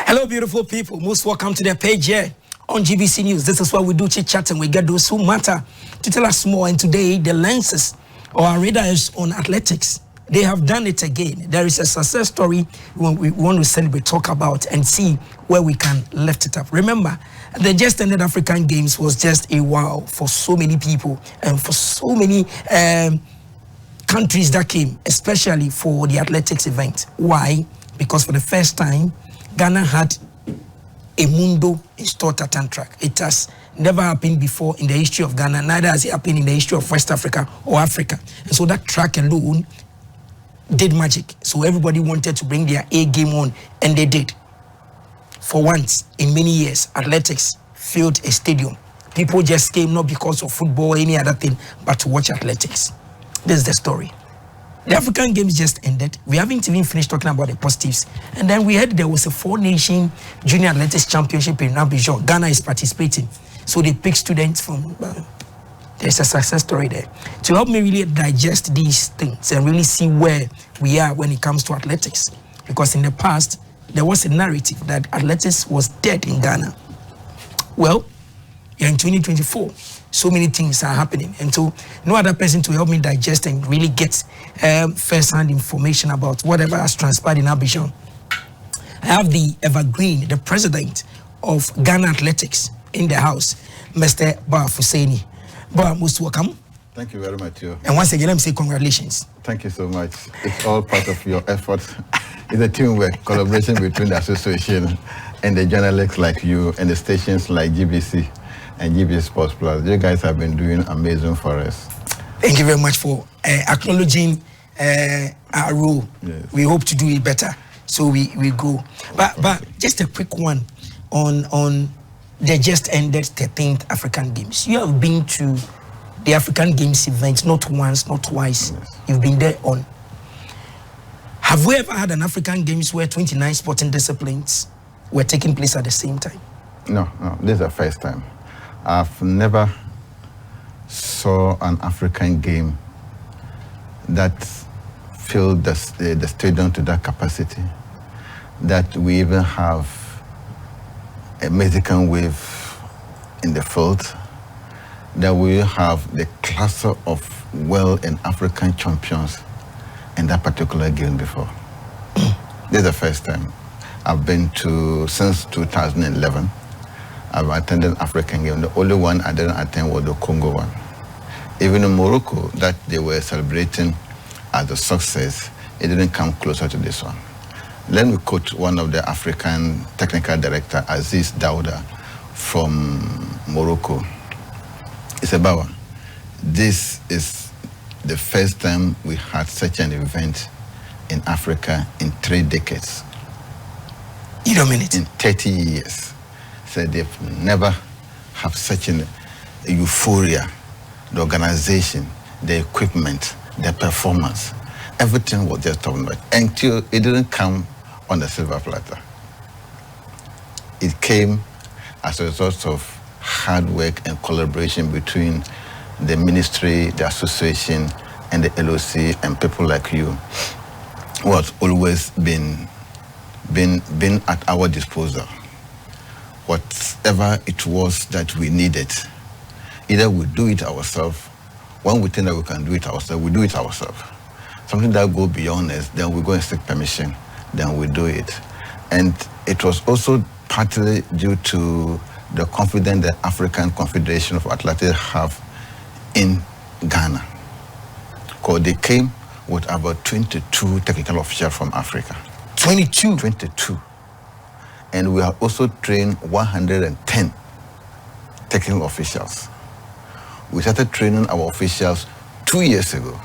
Hello, beautiful people. Most welcome to the page here on GBC News. This is where we do chit-chat and we get those who matter to tell us more. And today, the lenses or our radars on athletics, they have done it again. There is a success story we want to celebrate, talk about, and see where we can lift it up. Remember, the just ended African Games was just a wow for so many people and for so many countries that came, especially for the athletics event. Why? Because for the first time, Ghana had a mundo installed at track. It has never happened before in the history of Ghana, neither has it happened in the history of West Africa or Africa. And so that track alone did magic. So everybody wanted to bring their A game on, and they did. For once in many years, athletics filled a stadium. People just came not because of football or any other thing, but to watch athletics. This is the story. The African Games just ended. We haven't even finished talking about the positives. And then we heard there was a 4-nation junior athletics championship in Abidjan. Ghana is participating. So they pick students from... there's a success story there. To help me really digest these things and really see where we are when it comes to athletics. Because in the past, there was a narrative that athletics was dead in Ghana. Well, you're in 2024. So many things are happening, and so no other person to help me digest and really get first-hand information about whatever has transpired in Abidjan. I have the evergreen, the president of Ghana Athletics in the house, Mr. Bawa Fuseini. Bawa, most welcome. Thank you very much, Joe. And once again, let me say congratulations. Thank you so much. It's all part of your efforts. It's a teamwork, collaboration between the association and the journalists like you and the stations like GBC and GBC Sports Plus. You guys have been doing amazing for us. Thank you very much for acknowledging our role. Yes. We hope to do it better, so we go. But just a quick one on the just ended 13th African Games. You have been to the African Games event not once, not twice. Yes. You've been there on. Have we ever had an African Games where 29 sporting disciplines were taking place at the same time? No, this is the first time. I've never saw an African game that filled the stadium to that capacity, that we even have a Mexican wave in the field, that we have the cluster of world and African champions in that particular game before. This is the first time. I've been to since 2011. I've attended African Games. The only one I didn't attend was the Congo one. Even in Morocco, that they were celebrating as a success, it didn't come closer to this one. Let me quote one of the African technical director, Aziz Dauda, from Morocco. He said, Bawa, this is the first time we had such an event in Africa in 3 decades. You don't mean it? In 30 years. Said they've never have such a euphoria, the organization, the equipment, the performance. Everything was just talking about until it didn't come on the silver platter. It came as a result of hard work and collaboration between the ministry, the association, and the LOC, and people like you, who has always been at our disposal. Whatever it was that we needed, either we do it ourselves. When we think that we can do it ourselves, we do it ourselves. Something that goes beyond us, then we go and seek permission, then we do it. And it was also partly due to the confidence the African Confederation of Athletics have in Ghana. Because they came with about 22 technical officials from Africa. 22? 22. And we have also trained 110 technical officials. We started training our officials 2 years ago.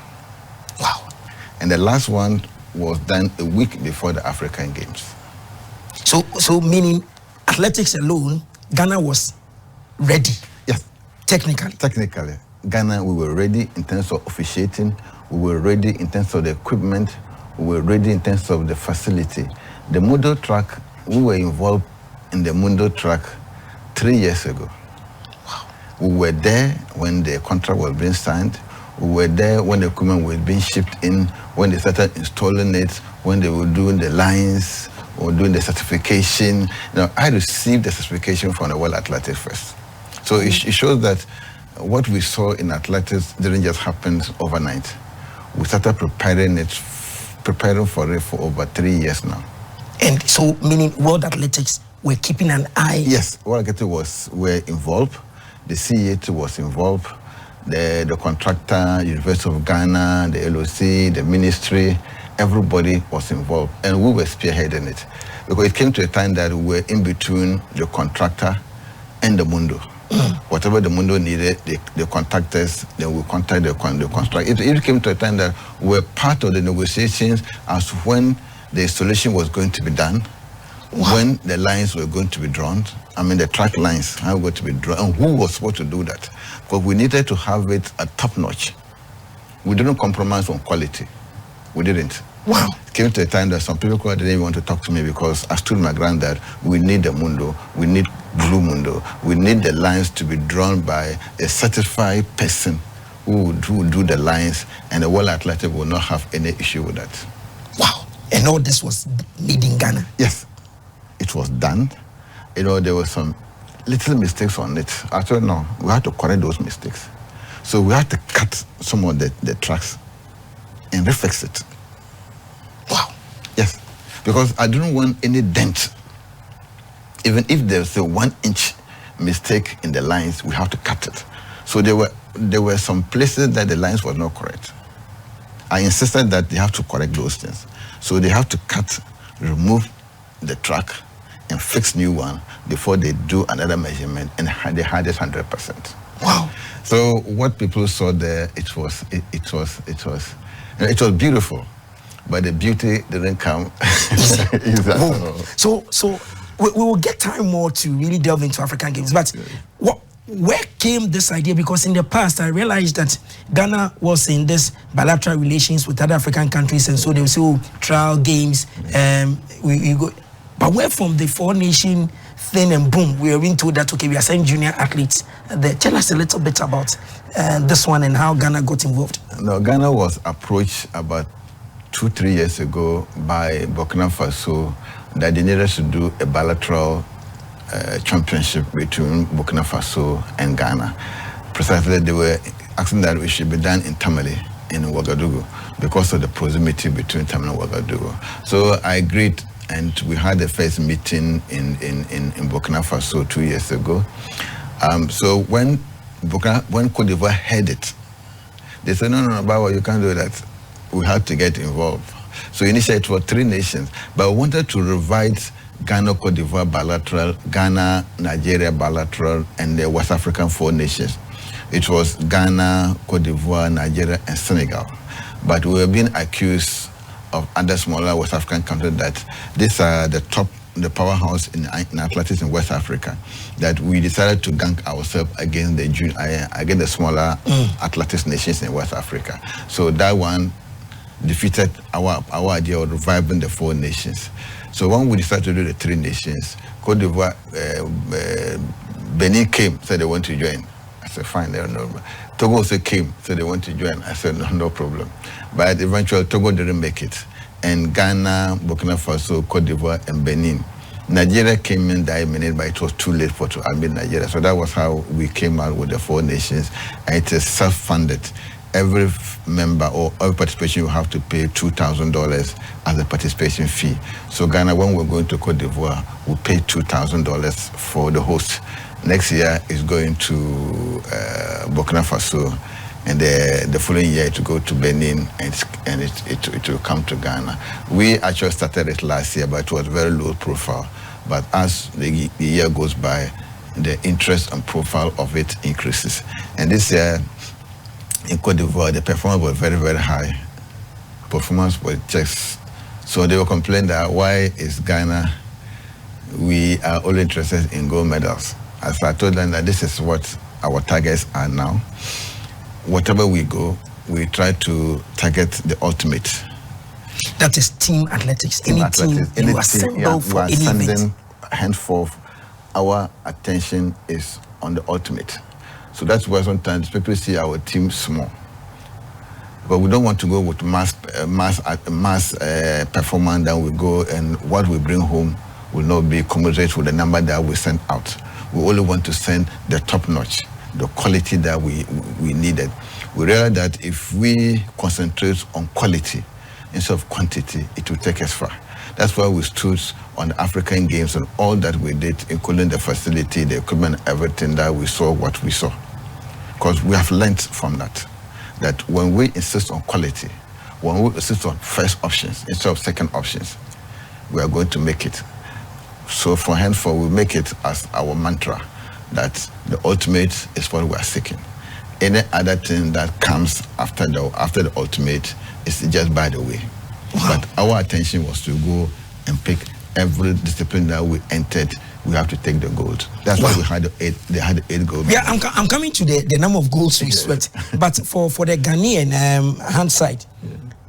Wow. And the last one was done a week before the African Games. So meaning athletics alone, Ghana was ready? Yes. Technically? Technically. Ghana, we were ready in terms of officiating. We were ready in terms of the equipment. We were ready in terms of the facility. The Mundo track, we were involved in the Mundo track 3 years ago. Wow. We were there when the contract was being signed. We were there when the equipment was being shipped in, when they started installing it, when they were doing the lines, or doing the certification. You know, I received the certification from the World Athletics first. So it shows that what we saw in athletics didn't just happen overnight. We started preparing for it for over 3 years now. And so, meaning World Athletics were keeping an eye? Yes, World Athletics were involved. The CAT was involved. The contractor, University of Ghana, the LOC, the ministry, everybody was involved. And we were spearheading it. Because it came to a time that we were in between the contractor and the Mundo. Whatever the Mundo needed, the contractors, then we contact the contractor. It came to a time that we were part of the negotiations as to when the installation was going to be done, when the lines were going to be drawn, the track lines are going to be drawn, and who was supposed to do that. Because we needed to have it at top notch. We didn't compromise on quality. We didn't. Wow. It came to a time that some people didn't even want to talk to me because I stood my ground that we need the Mundo, we need Blue Mundo, we need the lines to be drawn by a certified person who would do the lines, and the World Athletic will not have any issue with that. Wow. And all this was made in Ghana? Yes. It was done. You know, there were some little mistakes on it. Actually, no, we had to correct those mistakes. So we had to cut some of the tracks and refix it. Wow. Yes. Because I didn't want any dent. Even if there's a 1 inch mistake in the lines, we have to cut it. So there were some places that the lines were not correct. I insisted that they have to correct those things. So they have to cut, remove the track, and fix new one before they do another measurement, and they had it 100%. Wow. So what people saw there, it was beautiful, but the beauty didn't come. So we will get time more to really delve into African Games, but where came this idea? Because in the past, I realized that Ghana was in this bilateral relations with other African countries, and so they will say, trial games, we go. But where from the 4-nation thing, and boom, we are being told that, okay, we are sending junior athletes there. Tell us a little bit about this one and how Ghana got involved. No, Ghana was approached about 2-3 years ago by Burkina Faso that they needed to do a bilateral championship between Burkina Faso and Ghana. Precisely, they were asking that it should be done in Tamale, in Ouagadougou, because of the proximity between Tamale and Ouagadougou. So I agreed, and we had the first meeting in Burkina Faso 2 years ago. So when Côte d'Ivoire heard it, they said, no, Bawa, you can't do that. We have to get involved. So initially it was 3 nations, but we wanted to revise Ghana, Côte d'Ivoire bilateral, Ghana, Nigeria bilateral, and the West African 4 nations. It was Ghana, Côte d'Ivoire, Nigeria, and Senegal. But we were being accused of other smaller West African countries that these are the powerhouse in athletics in West Africa, that we decided to gang ourselves against the smaller athletics nations in West Africa. So that one defeated our idea of reviving the 4 nations. So when we decided to do the 3 nations, Côte d'Ivoire, Benin came, said they want to join. I said, fine, no. Togo also came, said they want to join. I said, no problem. But eventually, Togo didn't make it. And Ghana, Burkina Faso, Côte d'Ivoire, and Benin. Nigeria came in that minute, but it was too late for to admit Nigeria. So that was how we came out with the 4 nations. And it is self-funded. Every member or every participation will have to pay $2,000 as a participation fee. So Ghana, when we're going to Côte d'Ivoire, we pay $2,000 for the host. Next year is going to Burkina Faso, and the following year to go to Benin, and it will come to Ghana. We actually started it last year, but it was very low profile. But as the year goes by, the interest and profile of it increases. And this year, in Côte d'Ivoire, the performance was very, very high. Performance was just, so they were complaining that why is Ghana, we are only interested in gold medals. As I told them that this is what our targets are now. Whatever we go, we try to target the ultimate. That is team athletics. Team athletics. Team you assemble for any event. Henceforth, our attention is on the ultimate. So that's why sometimes people see our team small. But we don't want to go with mass performance. Then we go and what we bring home will not be commensurate with the number that we send out. We only want to send the top notch, the quality that we needed. We realized that if we concentrate on quality instead of quantity, it will take us far. That's why we stood on the African Games and all that we did, including the facility, the equipment, everything, that we saw what we saw. Because we have learned from that when we insist on quality, when we insist on first options instead of second options, we are going to make it. So from henceforth, we make it as our mantra that the ultimate is what we are seeking. Any other thing that comes after the ultimate is just by the way. Wow. But our attention was to go and pick every discipline that we entered. We have to take the gold. That's why we had the 8 gold. Yeah, I'm coming to the number of goals we swept. But for the Ghanaian hand side,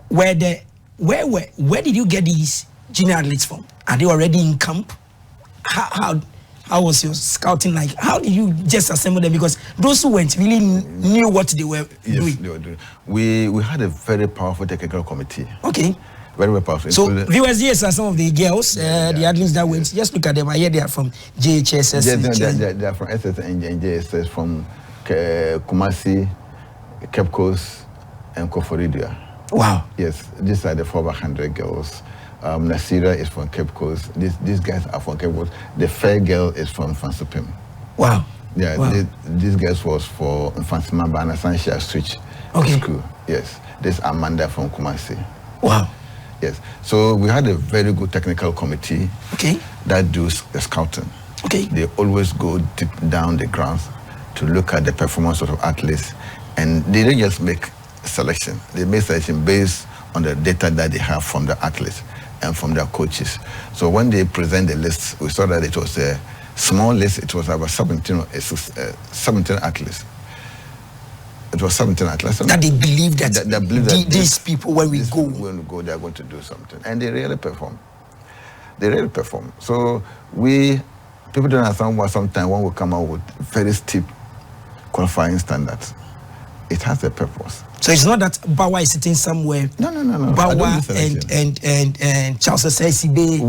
where did you get these junior athletes from? Are they already in camp? How was your scouting like? How did you just assemble them? Because those who went really knew what they were doing. Yes, they were doing. We had a very powerful technical committee. Okay. Very, very powerful. So viewers, yes, are some of the girls, the athletes that went. Just look at them. I hear they are from JHSS. They are from SS and JSS, from Kumasi, Cape Coast, and Koforidua. Wow. Yes, these are the 400 girls. Nasira is from Cape Coast. These guys are from Cape Coast. The fair girl is from Fansupim. Wow. Yeah, wow. This girl was for Fansima Bana Sanshia Switch School. Yes, this Amanda from Kumasi. Wow. Yes, so we had a very good technical committee that does the scouting. Okay. They always go deep down the grounds to look at the performance of athletes, and they don't just make selection. They make selection based on the data that they have from the athletes and from their coaches. So when they present the list, we saw that it was a small list. It was about 17 athletes. It was 17 athletes. That they believe that, these people, when we go, they are going to do something. And they really perform. So people don't understand why sometimes when we come out with very steep qualifying standards, it has a purpose. So it's not that Bawa is sitting somewhere. No. Bawa and Charles Sesibe,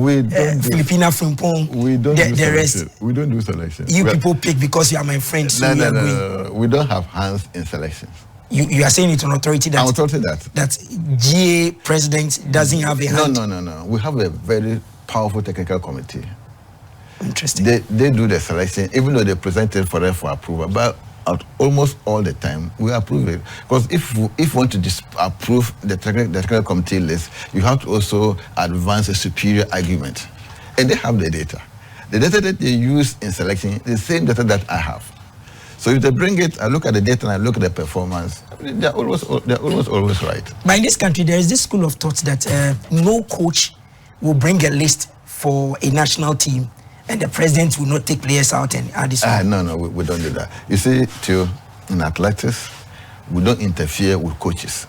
Filipina Frimpong. We don't do the rest. We don't do selection. People pick because you are my friend. So no. We don't have hands in selections. You are saying it on authority that GA president doesn't have a hand. No. We have a very powerful technical committee. Interesting. They do the selection, even though they present it for approval. But almost all the time, we approve it. Because if you want to approve the technical committee list, you have to also advance a superior argument. And they have the data. The data that they use in selection, the same data that I have. So if they bring it, I look at the data and I look at the performance, they're always right. But in this country, there is this school of thought that no coach will bring a list for a national team and the president will not take players out and add this one. No, we don't do that. You see, Theo, in athletics, we don't interfere with coaches.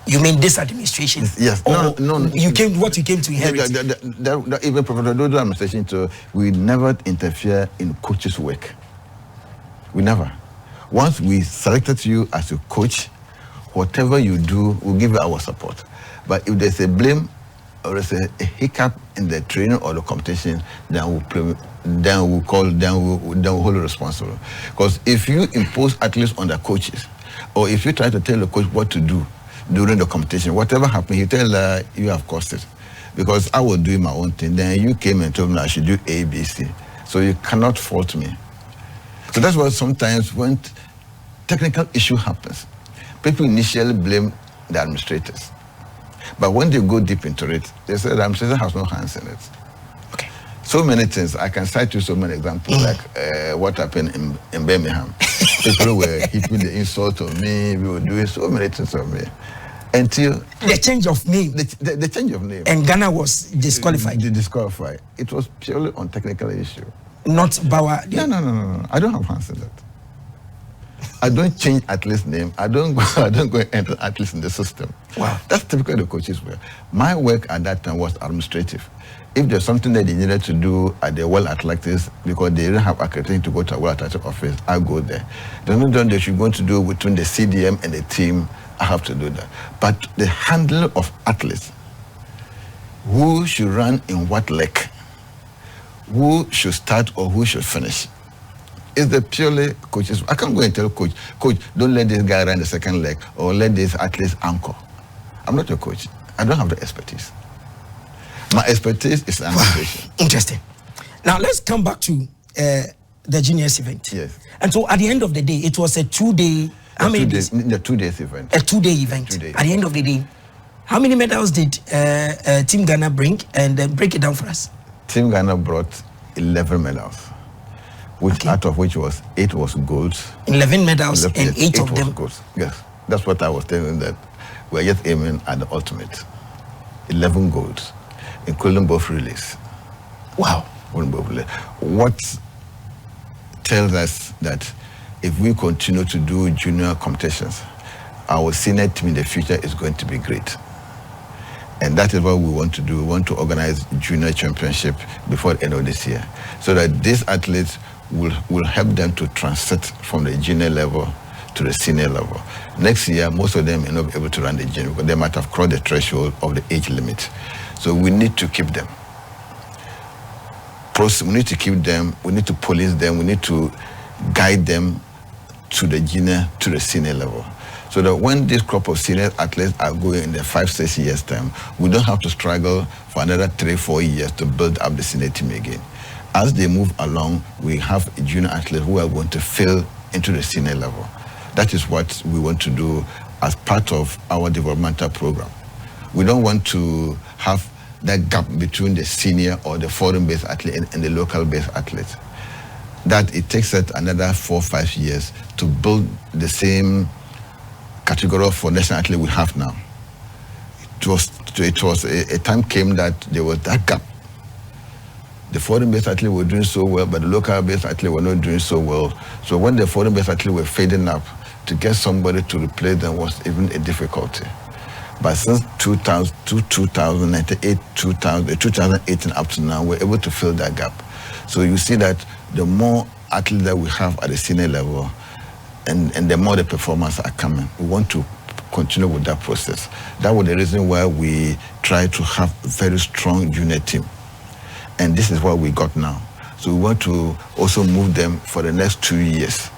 You mean this administration? Yes. No. You came to inherit. Even Professor Dodo administration, too, we never interfere in coaches' work. We never. Once we selected you as a coach, whatever you do, we'll give you our support. But if there's a blame or there's a hiccup in the training or the competition, then we'll hold you responsible. Because if you impose athletes on the coaches, or if you try to tell the coach what to do during the competition, whatever happens, you tell you have caused it. Because I was doing my own thing, then you came and told me I should do A, B, C. So you cannot fault me. So that's why sometimes when technical issue happens, people initially blame the administrators. But when they go deep into it, they say the administrator has no hands in it. Okay. So many things. I can cite you so many examples, like what happened in Birmingham. People were heaping the insult on me. We were doing so many things on me. Until the change of name. The change of name. And Ghana was disqualified. Disqualified. It was purely on technical issue. Not Bawa. No. I don't have hands in that. I don't change athlete's name. I don't go and enter athletes in the system. Wow. That's typical of the coaches' work. My work at that time was administrative. If there's something that they needed to do at the World Athletics, because they didn't have accreditation to go to a World Athletics office, I go there. There's no done they should go to do between the CDM and the team, I have to do that. But the handling of athletes, who should run in what leg, who should start or who should finish, is the purely coaches. I can't go and tell coach, don't let this guy run the second leg or let this athlete anchor. I'm not a coach. I don't have the expertise. My expertise is administration. Interesting. Now let's come back to the juniors event. Yes. And so at the end of the day, it was a 2-day. How many days? The 2 days event. A 2-day event. At the end of the day, how many medals did Team Ghana bring? And break it down for us. Team Ghana brought 11 medals, which out of which 8 was golds. 11 medals and 8 of them golds. Yes, that's what I was telling, that we're just aiming at the ultimate. 11 golds, including both relays. Wow. What tells us that if we continue to do junior competitions, our senior team in the future is going to be great. And that is what we want to do. We want to organize junior championship before the end of this year, so that these athletes will help them to transit from the junior level to the senior level. Next year, most of them may not be able to run the junior because they might have crossed the threshold of the age limit. So we need to keep them. We need to keep them, we need to police them, we need to guide them to the junior, to the senior level. So that when this crop of senior athletes are going in the 5-6 years time, we don't have to struggle for another 3-4 years to build up the senior team again. As they move along, we have junior athletes who are going to fill into the senior level. That is what we want to do as part of our developmental program. We don't want to have that gap between the senior or the foreign-based athlete and the local-based athlete. That it takes us another 4-5 years to build the same category for national athlete we have now. It was a time came that there was that gap. The foreign-based athletes were doing so well, but the local-based athletes were not doing so well. So when the foreign-based athletes were fading up, to get somebody to replace them was even a difficulty. But since 2008, 2018 up to now, we're able to fill that gap. So you see that the more athletes that we have at the senior level, and the more the performance are coming, we want to continue with that process. That was the reason why we try to have a very strong junior team. And this is what we got now. So we want to also move them for the next 2 years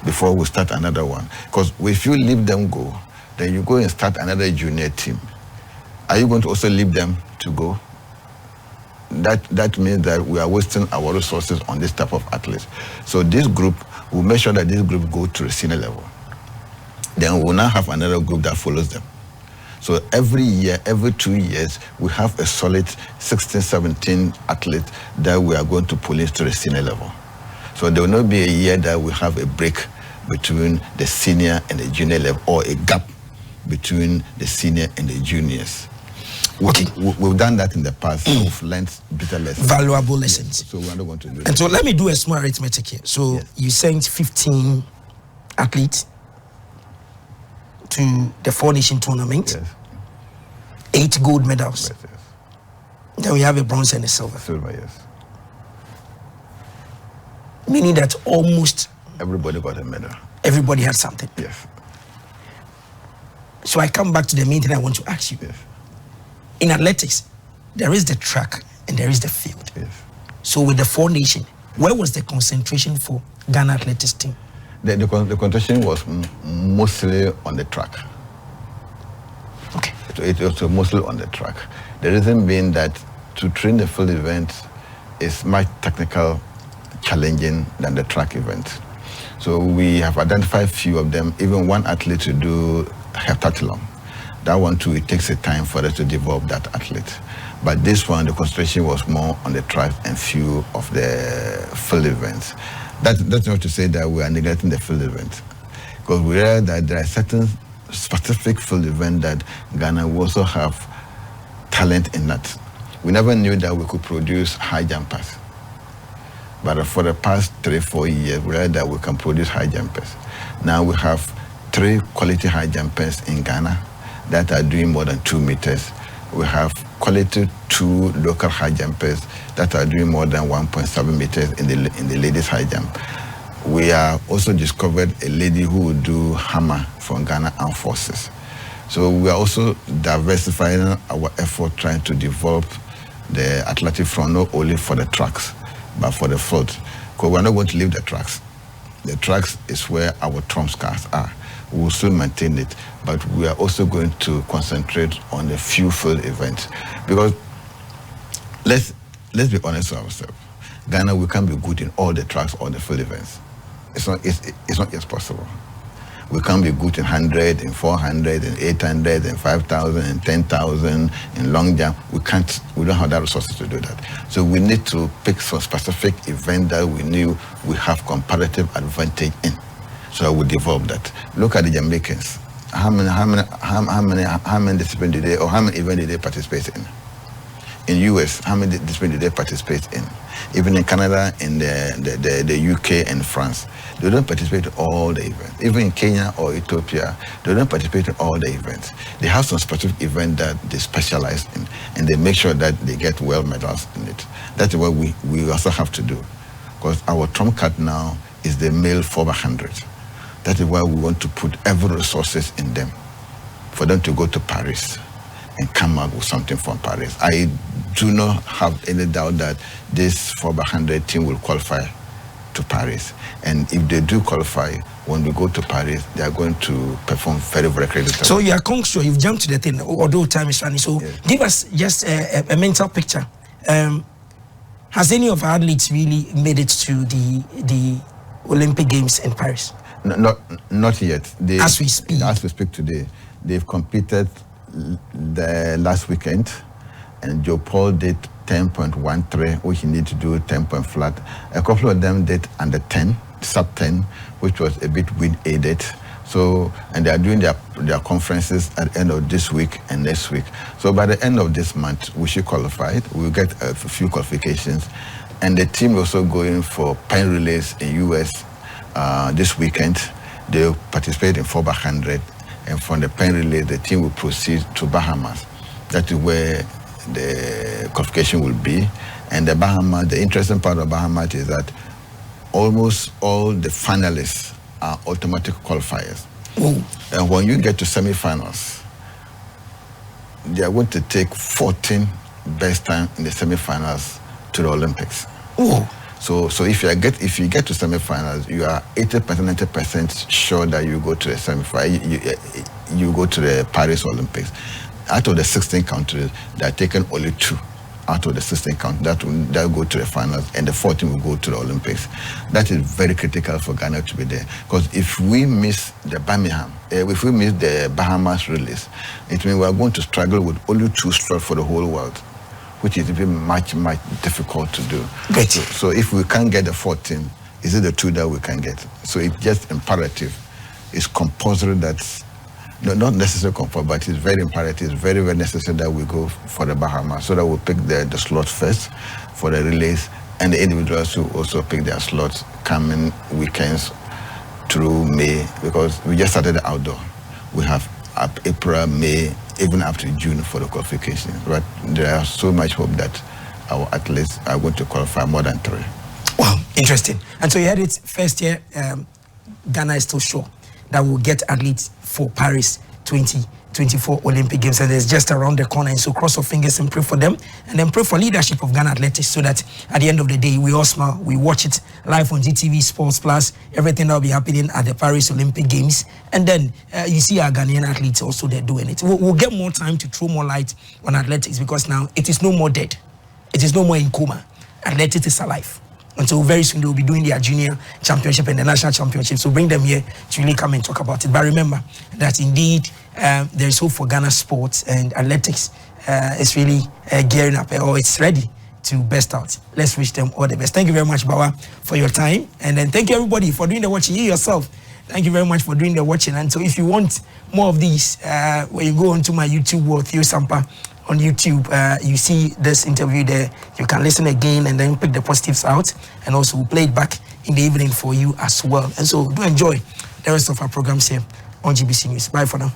before we start another one. Because if you leave them go, then you go and start another junior team. Are you going to also leave them to go? That means that we are wasting our resources on this type of athletes. So this group, we'll make sure that this group go to the senior level. Then we'll now have another group that follows them. So every year, every 2 years, we have a solid 16, 17 athletes that we are going to pull into the senior level. So there will not be a year that we have a break between the senior and the junior level, or a gap between the senior and the juniors. Okay. We've done that in the past. We've learned bitter lessons. Valuable lessons. Yes. So we're not going to do that. And so let me do a small arithmetic here. So you sent 15 athletes to the 4-nation tournament. Yes. 8 gold medals. Yes, yes. Then we have a bronze and a silver. Silver, yes. Meaning that almost everybody got a medal. Everybody had something. Yes. So I come back to the main thing I want to ask you. Yes. In athletics, there is the track and there is the field. Yes. So with the 4-nation, where was the concentration for Ghana athletics team? The concentration was mostly on the track. Okay. It was mostly on the track. The reason being that to train the field event is much technical, challenging than the track event. So we have identified a few of them, even one athlete to do heptathlon. That one too, it takes a time for us to develop that athlete. But this one, the concentration was more on the track and few of the field events. That's not to say that we are neglecting the field event, because we realize that there are certain specific field events that Ghana will also have talent in that. We never knew that we could produce high jumpers. But for the past 3-4 years, we realized that we can produce high jumpers. Now we have 3 quality high jumpers in Ghana that are doing more than 2 meters. We have quality 2 local high jumpers that are doing more than 1.7 meters in the ladies high jump. we are also discovered a lady who will do hammer from Ghana Armed Forces. So we are also diversifying our effort trying to develop the athletic front, not only for the tracks, but for the field. Because we're not going to leave the tracks. The tracks is where our trump cards are. We will still maintain it, but we are also going to concentrate on the few field events. Because let's be honest with ourselves. Ghana, we can't be good in all the tracks or the field events. It's not just possible. We can't be good in 100, in 400, in 800, in 5,000, in 10,000, in long jump. We don't have that resources to do that. So we need to pick some specific event that we knew we have comparative advantage in. So we develop that. Look at the Jamaicans. How many disciplines did they, or how many events did they participate in? In US, how many disciplines did they participate in? Even in Canada, in the UK and France, they don't participate in all the events. Even in Kenya or Ethiopia, they don't participate in all the events. They have some specific event that they specialize in, and they make sure that they get well medals in it. That's what we also have to do, because our trump card now is the male 4x100. That is why we want to put every resources in them, for them to go to Paris and come out with something from Paris. I do not have any doubt that this 4x100 team will qualify to Paris. And if they do qualify, when we go to Paris, they are going to perform very, very creditably. So you are sure you've jumped to the thing, although time is running. So yes. Give us just a mental picture. Has any of our athletes really made it to the Olympic Games in Paris? No, not yet. As we speak today, they've competed the last weekend, and Joe Paul did 10.13, which he needed to do 10 point flat. A couple of them did under 10, sub 10, which was a bit wind aided. So, and they are doing their conferences at the end of this week and next week. So by the end of this month, we should qualify. We'll get a few qualifications. And the team also going for pen relays in US this weekend. They'll participate in 4x100. And from the pen relay, the team will proceed to Bahamas. That is where the qualification will be. And the Bahamas, the interesting part of Bahamas is that almost all the finalists are automatic qualifiers. Ooh. And when you get to semifinals, they are going to take 14 best time in the semifinals to the Olympics. Ooh. So if you get to semifinals, you are 80%, 90% sure that you go to the semifinal. You go to the Paris Olympics. Out of the 16 countries, they are taken only 2 out of the 16 countries that will go to the finals, and the 14 will go to the Olympics. That is very critical for Ghana to be there, because if we miss the Birmingham, if we miss the Bahamas release, it means we are going to struggle with only 2 slots for the whole world, which is even much difficult to do. So if we can't get the 14, is it the 2 that we can get? So it's just imperative. It's compulsory that, no, not necessarily compulsory, but it's very imperative. It's very, very necessary that we go for the Bahamas, so that we pick the slots first for the relays, and the individuals who also pick their slots coming weekends through May, because we just started the outdoor. We have up April, May, even up to June for the qualifications. But there is so much hope that our athletes are going to qualify more than 3. Wow, interesting. And so you had it first year, Ghana is still sure that we'll get athletes for Paris 2024 Olympic Games, and it's just around the corner. And so cross our fingers and pray for them, and then pray for leadership of Ghana Athletics, so that at the end of the day, we all smile, we watch it live on GTV Sports Plus, everything that will be happening at the Paris Olympic Games. And then you see our Ghanaian athletes also there doing it. We'll get more time to throw more light on athletics, because now it is no more dead. It is no more in coma. Athletics is alive. And so very soon they will be doing their junior championship and the national championship. So bring them here to really come and talk about it. But remember that indeed there is hope for Ghana sports, and athletics is really gearing up, or it's ready to best out. Let's wish them all the best. Thank you very much, Bawa, for your time. And then thank you everybody for doing the watching. You yourself, thank you very much for doing the watching. And so if you want more of these, when you go onto my YouTube world, Theo Sampa, on YouTube, you see this interview there. You can listen again and then pick the positives out, and also we'll play it back in the evening for you as well. And so do enjoy the rest of our programs here on GBC News. Bye for now.